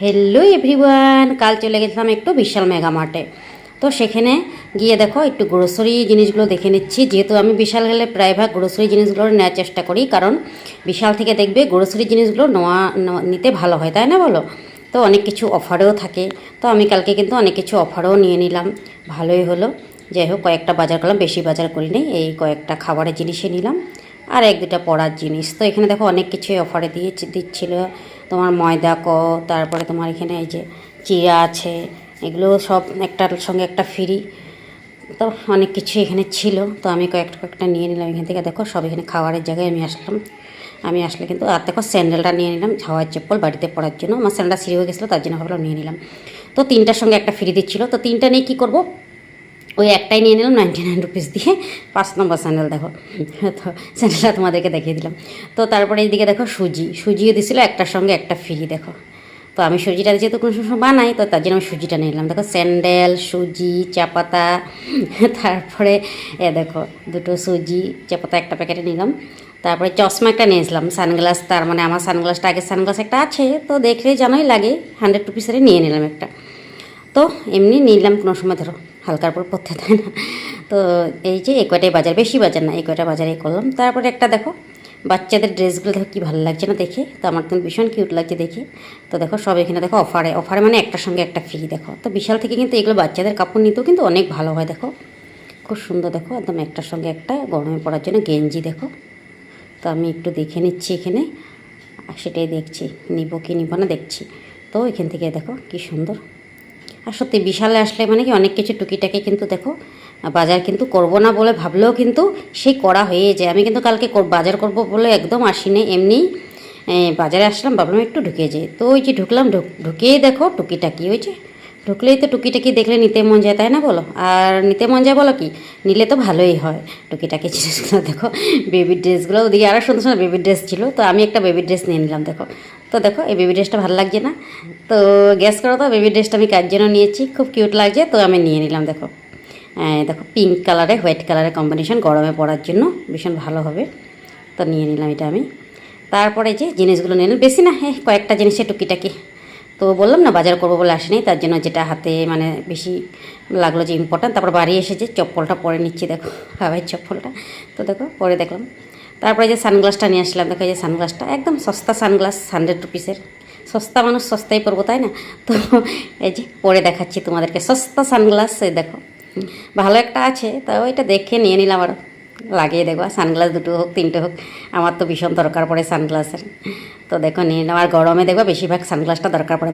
Hello everyone, কাল চলে গেছিলাম একটু বিশাল মেগা মার্টে। তো সেখানে গিয়ে দেখো একটু গ্রোসারি জিনিসগুলো দেখে নিচ্ছি, যেহেতু আমি বিশাল গেলে প্রায়ভাগ গ্রোসারি জিনিসগুলো নেওয়ার চেষ্টা করি, কারণ বিশাল থেকে দেখবে গ্রোসারি জিনিসগুলো নিতে ভালো হয়, তাই না বলো? তো অনেক কিছু অফারেও থাকে। তো আমি কালকে কিন্তু অনেক কিছু অফারেও নিয়ে নিলাম, ভালোই হলো। যাই হোক, কয়েকটা বাজার করলাম, বেশি বাজার করিনি, এই কয়েকটা খাবারের জিনিসই নিলাম আর এক দুটা পড়ার জিনিস। তো এখানে দেখো অনেক কিছুই অফারে দিচ্ছিল। তোমার ময়দা তারপরে তোমার এখানে এই যে চিড়া আছে, এগুলো সব একটার সঙ্গে একটা ফ্রি। তো অনেক কিছু এখানে ছিল, তো আমি কয়েকটা নিয়ে নিলাম এখান থেকে। দেখো সব এখানে খাবারের জায়গায় আমি আসলে কিন্তু আর দেখো স্যান্ডেলটা নিয়ে নিলাম, ঝাওয়ার চপ্পল বাড়িতে পরার জন্য। আমার স্যান্ডেলটা সিঁড়ি হয়ে গেছিলো, তার জন্য ভাবলাম নিয়ে নিলাম। তো তিনটার সঙ্গে একটা ফ্রি দিচ্ছিলো, তো তিনটা নিয়ে কী করবো, ওই একটাই নিয়ে নিলাম 99 রুপিস দিয়ে। 5 নম্বর স্যান্ডেল দেখো, তো স্যান্ডেলটা তোমাদেরকে দেখিয়ে দিলাম। তো তারপরে এইদিকে দেখো সুজিও দিছিলো একটার সঙ্গে একটা ফ্রি। দেখো, তো আমি সুজিটা যেহেতু কোনো সময় বানাই, তো তার জন্য আমি সুজিটা নিয়ে নিলাম। দেখো স্যান্ডেল, সুজি, চা পাতা, তারপরে দেখো দুটো সুজি, চা পাতা একটা প্যাকেটে নিলাম। তারপরে চশমা একটা নিয়েছিলাম, সানগ্লাস। তার মানে আমার সানগ্লাসটা, আগে সানগ্লাস একটা আছে, তো দেখলে জানোই লাগে, 100 রুপিসেরই নিয়ে নিলাম একটা। তো এমনি নিলাম, কোনো সময় ধরো হালকার পর পড়তে, তাই না? তো এই যে এই কয়টাই বাজার, বেশি বাজার না, এই কয়টা বাজারই করলাম। তারপরে একটা দেখো বাচ্চাদের ড্রেসগুলো দেখো কী ভালো লাগছে না দেখে, তো আমার কিন্তু ভীষণ কিউট লাগছে দেখে। তো দেখো সব এখানে দেখো অফারে মানে একটার সঙ্গে একটা ফ্রি। দেখো, তো বিশাল থেকে কিন্তু এগুলো বাচ্চাদের কাপড় নিতেও কিন্তু অনেক ভালো হয়। দেখো খুব সুন্দর, দেখো একদম একটার সঙ্গে একটা, গরমে পড়ার জন্য গেঞ্জি। দেখো, তো আমি একটু দেখে নিচ্ছি এখানে, সেটাই দেখছি নিব কি নিব না দেখছি। তো এখান থেকে দেখো কি সুন্দর। আর সত্যি বিশালে আসলে মানে কি অনেক কিছু টুকিটাকি কিন্তু দেখো, বাজার কিন্তু করব না বলে ভাবলেও কিন্তু সেই করা হয়ে যায়। আমি কিন্তু কালকে বাজার করব বলে একদম আসিনি, এমনি বাজারে আসলাম, ভাবলাম একটু ঢুকে যাই। তো ওই যে ঢুকলাম, ঢুকেই দেখো টুকিটাকি হয়েছে। ঢুকলেই তো টুকিটাকি দেখলে নিতে মন যায়, তাই না বলো? আর নিতে মন যায় বলো কি, নিলে তো ভালোই হয় টুকিটাকি জিনিসগুলো। দেখো বেবির ড্রেসগুলো, ওদিকে আরও সুন্দর সুন্দর বেবির ড্রেস ছিল, তো আমি একটা বেবির ড্রেস নিয়ে নিলাম। দেখো, তো দেখো এই বেবি ড্রেসটা ভালো লাগছে না? তো গ্যাস করো তো, বেবি ড্রেসটা আমি কার জন্য নিয়েছি, খুব কিউট লাগছে, তো আমি নিয়ে নিলাম। দেখো দেখো পিঙ্ক কালারে হোয়াইট কালারের কম্বিনেশন, গরমে পরার জন্য ভীষণ ভালো হবে, তো নিয়ে নিলাম এটা আমি। তারপরে যে জিনিসগুলো নিলাম, বেশি না, কয়েকটা জিনিসের টুকিটাকি। তো বললাম না বাজার করবো বলে আসেনি, তার জন্য যেটা হাতে মানে বেশি লাগলো যে ইম্পর্ট্যান্ট। তারপর বাড়ি এসে যে চপ্পলটা পরে নিচ্ছি, দেখো হাওয়াইয়ের চপ্পলটা। তো দেখো পরে দেখলাম। তারপরে যে সানগ্লাসটা নিয়ে আসলাম। দেখো এই যে সানগ্লাসটা একদম সস্তা সানগ্লাস, 100 রুপিসের। সস্তা মানুষ সস্তাই পরবো, তাই না? তো এই যে পরে দেখাচ্ছি তোমাদেরকে সস্তা সানগ্লাস। এই দেখো ভালো একটা আছে, তাও এটা দেখে নিয়ে নিলাম, আরও লাগিয়ে দেখো। সানগ্লাস দুটো হোক তিনটে হোক, আমার তো ভীষণ দরকার পড়ে সানগ্লাসের। তো দেখো নিয়ে নিলাম, আর গরমে দেখবো বেশিরভাগ সানগ্লাসটা দরকার পড়ে।